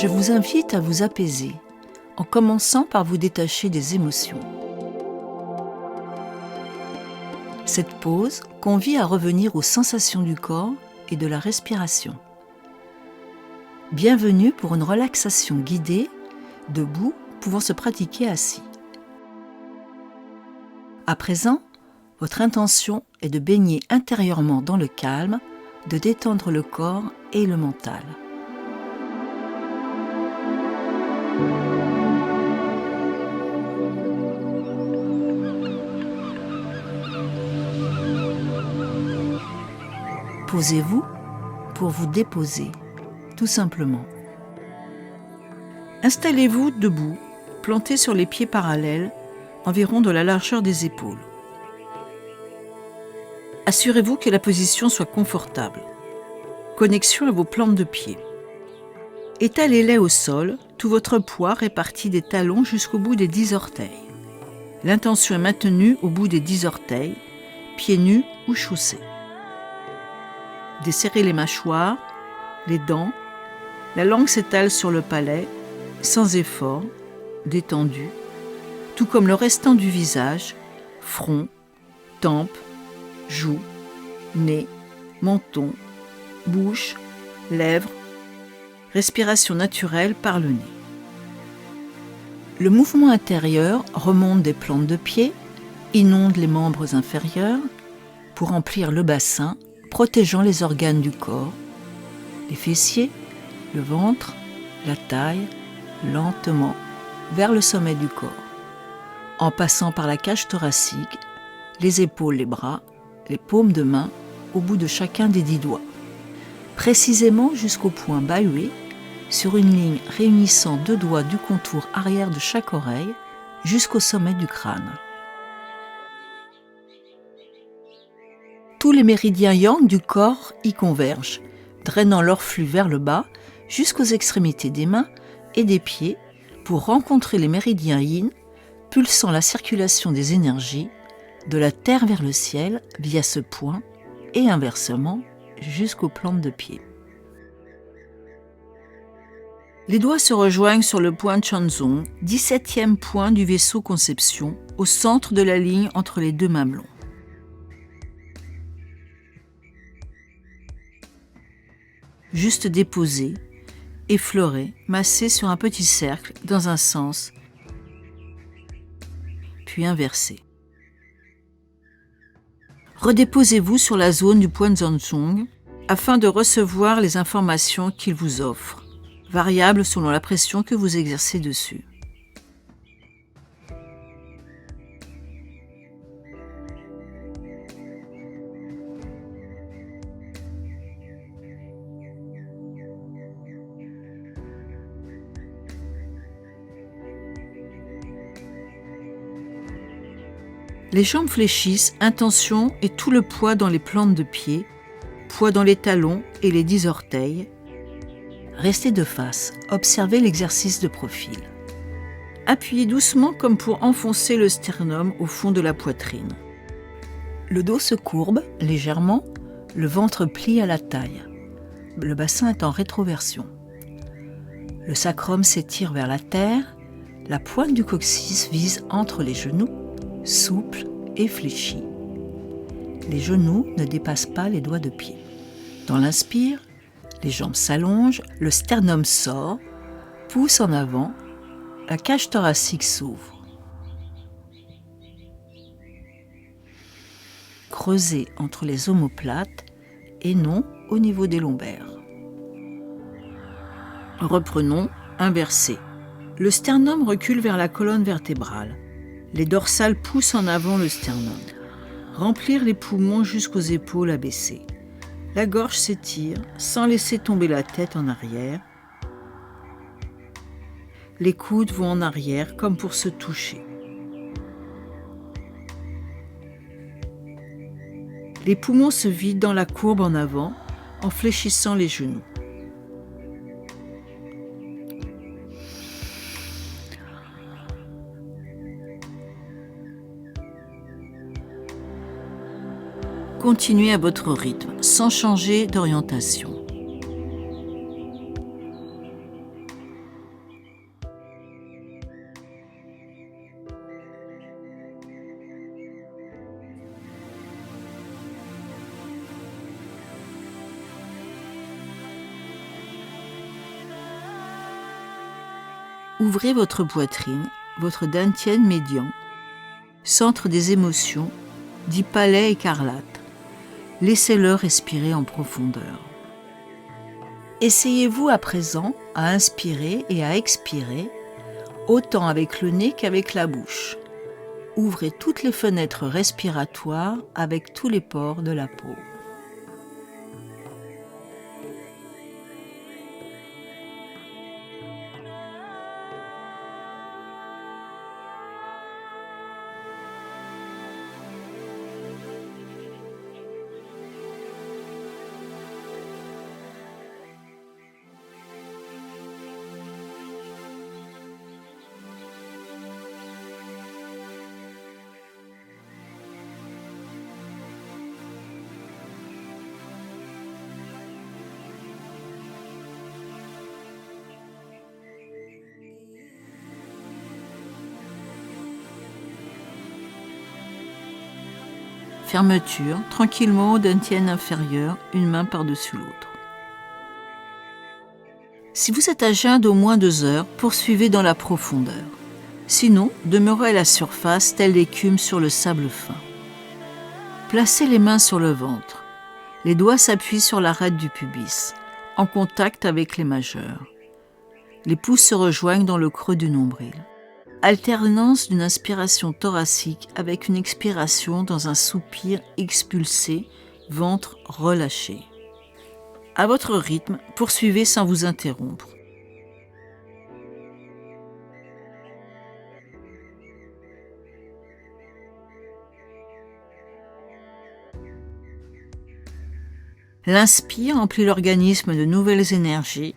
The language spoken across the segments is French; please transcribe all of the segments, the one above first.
Je vous invite à vous apaiser en commençant par vous détacher des émotions. Cette pause convie à revenir aux sensations du corps et de la respiration. Bienvenue pour une relaxation guidée, debout, pouvant se pratiquer assis. À présent, votre intention est de baigner intérieurement dans le calme, de détendre le corps et le mental. Posez-vous pour vous déposer, tout simplement. Installez-vous debout, planté sur les pieds parallèles, environ de la largeur des épaules. Assurez-vous que la position soit confortable. Connexion à vos plantes de pied. Étalez-les au sol, tout votre poids réparti des talons jusqu'au bout des 10 orteils. L'intention est maintenue au bout des 10 orteils, pieds nus ou chaussés. Desserrez les mâchoires, les dents, la langue s'étale sur le palais, sans effort, détendu, tout comme le restant du visage, front, tempes, joues, nez, menton, bouche, lèvres, respiration naturelle par le nez. Le mouvement intérieur remonte des plantes de pied, inonde les membres inférieurs pour remplir le bassin, protégeant les organes du corps, les fessiers, le ventre, la taille, lentement vers le sommet du corps, en passant par la cage thoracique, les épaules, les bras, les paumes de main au bout de chacun des 10 doigts, précisément jusqu'au point bas-hué, sur une ligne réunissant 2 doigts du contour arrière de chaque oreille jusqu'au sommet du crâne. Tous les méridiens yang du corps y convergent, drainant leur flux vers le bas jusqu'aux extrémités des mains et des pieds pour rencontrer les méridiens yin, pulsant la circulation des énergies de la terre vers le ciel via ce point et inversement jusqu'aux plantes de pied. Les doigts se rejoignent sur le point Chanzong, 17e point du vaisseau conception, au centre de la ligne entre les 2 mamelons. Juste déposer, effleurer, masser sur un petit cercle dans un sens, puis inverser. Redéposez-vous sur la zone du point Zhongzhong afin de recevoir les informations qu'il vous offre, variables selon la pression que vous exercez dessus. Les jambes fléchissent, intention et tout le poids dans les plantes de pied, poids dans les talons et les 10 orteils. Restez de face, observez l'exercice de profil. Appuyez doucement comme pour enfoncer le sternum au fond de la poitrine. Le dos se courbe légèrement, le ventre plie à la taille. Le bassin est en rétroversion. Le sacrum s'étire vers la terre, la pointe du coccyx vise entre les genoux, souple et fléchi. Les genoux ne dépassent pas les doigts de pied. Dans l'inspire, les jambes s'allongent, le sternum sort, pousse en avant, la cage thoracique s'ouvre. Creusez entre les omoplates et non au niveau des lombaires. Reprenons, inversé. Le sternum recule vers la colonne vertébrale. Les dorsales poussent en avant le sternum. Remplir les poumons jusqu'aux épaules abaissées. La gorge s'étire sans laisser tomber la tête en arrière. Les coudes vont en arrière comme pour se toucher. Les poumons se vident dans la courbe en avant en fléchissant les genoux. Continuez à votre rythme, sans changer d'orientation. Ouvrez votre poitrine, votre dantian médian, centre des émotions, dit palais écarlate. Laissez-le respirer en profondeur. Essayez-vous à présent à inspirer et à expirer, autant avec le nez qu'avec la bouche. Ouvrez toutes les fenêtres respiratoires avec tous les pores de la peau. Fermeture, tranquillement au dantian inférieur, une main par-dessus l'autre. Si vous êtes à jeun d'au moins 2 heures, poursuivez dans la profondeur. Sinon, demeurez à la surface telle l'écume sur le sable fin. Placez les mains sur le ventre. Les doigts s'appuient sur l'arête du pubis, en contact avec les majeurs. Les pouces se rejoignent dans le creux du nombril. Alternance d'une inspiration thoracique avec une expiration dans un soupir expulsé, ventre relâché. À votre rythme, poursuivez sans vous interrompre. L'inspire emplit l'organisme de nouvelles énergies,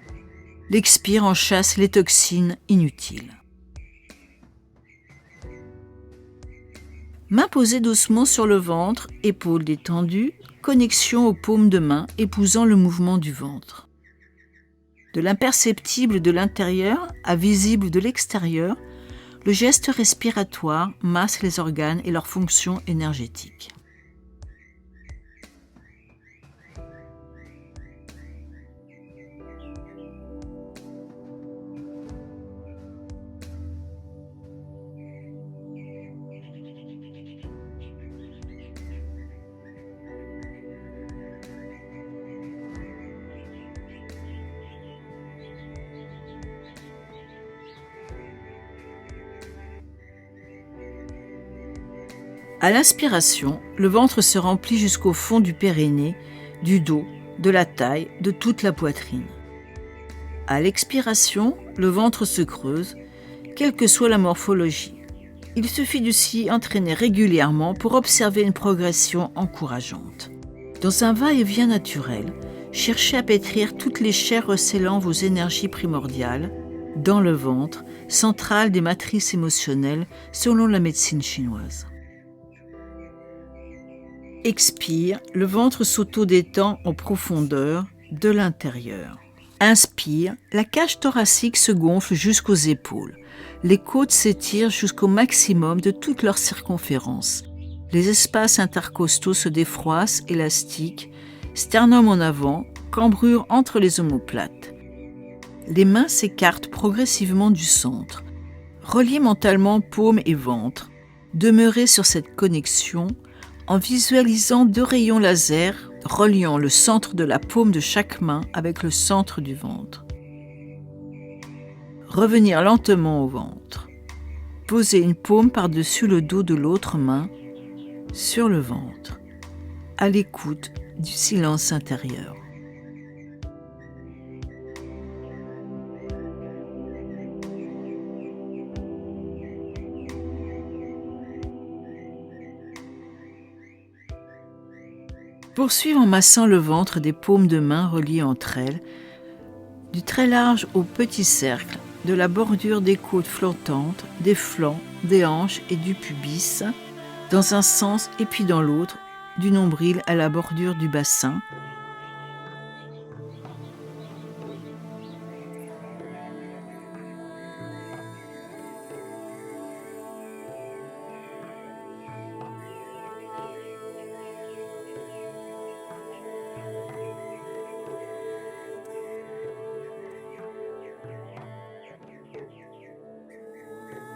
l'expire en chasse les toxines inutiles. Main posée doucement sur le ventre, épaules détendues, connexion aux paumes de main épousant le mouvement du ventre. De l'imperceptible de l'intérieur à visible de l'extérieur, le geste respiratoire masse les organes et leurs fonctions énergétiques. À l'inspiration, le ventre se remplit jusqu'au fond du périnée, du dos, de la taille, de toute la poitrine. À l'expiration, le ventre se creuse, quelle que soit la morphologie. Il suffit de s'y entraîner régulièrement pour observer une progression encourageante. Dans un va-et-vient naturel, cherchez à pétrir toutes les chairs recélant vos énergies primordiales, dans le ventre, centrale des matrices émotionnelles selon la médecine chinoise. Expire, le ventre s'auto-détend en profondeur de l'intérieur. Inspire, la cage thoracique se gonfle jusqu'aux épaules. Les côtes s'étirent jusqu'au maximum de toute leur circonférence. Les espaces intercostaux se défroissent, élastiques, sternum en avant, cambrure entre les omoplates. Les mains s'écartent progressivement du centre. Reliez mentalement paume et ventre. Demeurez sur cette connexion en visualisant 2 rayons laser reliant le centre de la paume de chaque main avec le centre du ventre. Revenir lentement au ventre. Posez une paume par-dessus le dos de l'autre main sur le ventre, à l'écoute du silence intérieur. Poursuivez en massant le ventre des paumes de main reliées entre elles, du très large au petit cercle, de la bordure des côtes flottantes, des flancs, des hanches et du pubis, dans un sens et puis dans l'autre, du nombril à la bordure du bassin.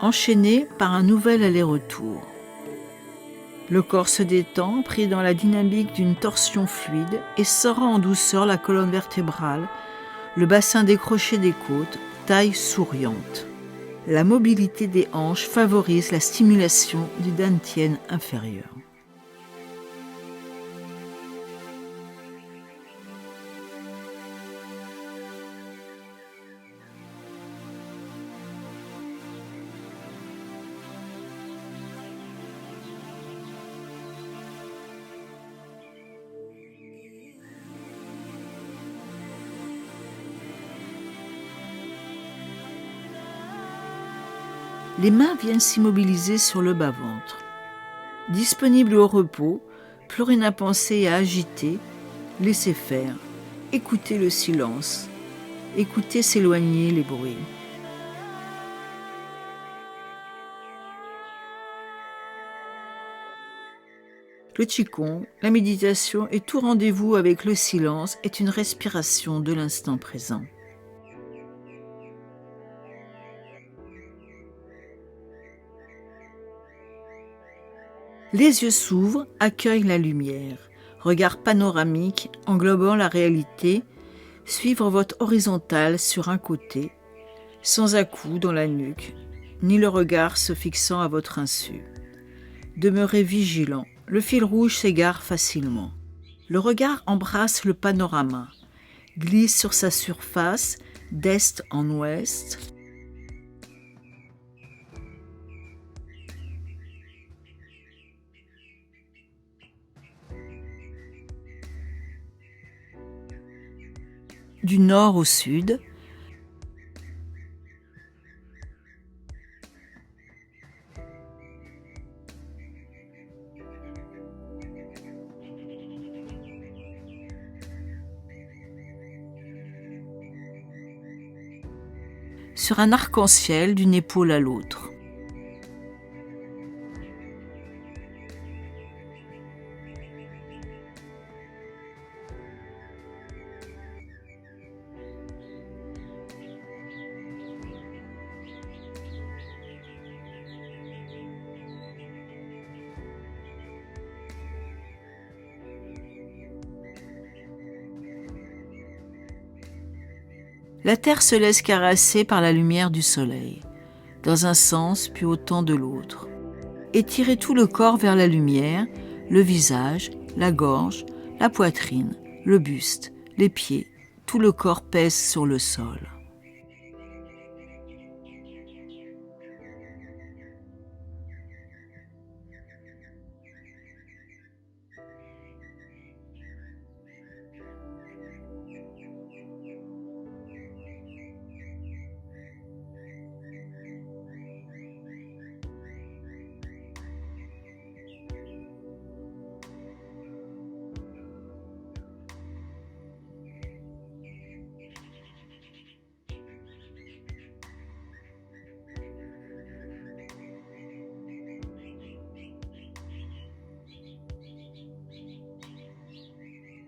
enchaîné par un nouvel aller-retour. Le corps se détend, pris dans la dynamique d'une torsion fluide, et sort en douceur la colonne vertébrale, le bassin décroché des côtes, taille souriante. La mobilité des hanches favorise la stimulation du dantian inférieur. Les mains viennent s'immobiliser sur le bas-ventre. Disponible au repos, plus rien à penser et à agiter, laissez faire, écoutez le silence, écoutez s'éloigner les bruits. Le Qigong, la méditation et tout rendez-vous avec le silence est une respiration de l'instant présent. Les yeux s'ouvrent, accueillent la lumière. Regard panoramique, englobant la réalité, suivre votre horizontale sur un côté, sans à-coups dans la nuque, ni le regard se fixant à votre insu. Demeurez vigilant, le fil rouge s'égare facilement. Le regard embrasse le panorama, glisse sur sa surface d'est en ouest, du nord au sud, sur un arc-en-ciel d'une épaule à l'autre. La terre se laisse caresser par la lumière du soleil, dans un sens puis autant de l'autre. Étirez tout le corps vers la lumière, le visage, la gorge, la poitrine, le buste, les pieds, tout le corps pèse sur le sol.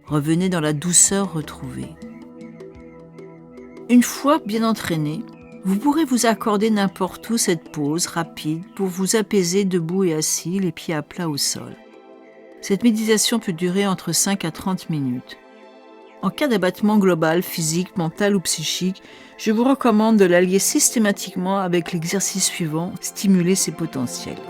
Revenez dans la douceur retrouvée. Une fois bien entraîné, vous pourrez vous accorder n'importe où cette pause rapide pour vous apaiser debout et assis, les pieds à plat au sol. Cette méditation peut durer entre 5 à 30 minutes. En cas d'abattement global, physique, mental ou psychique, je vous recommande de l'allier systématiquement avec l'exercice suivant, stimuler ses potentiels.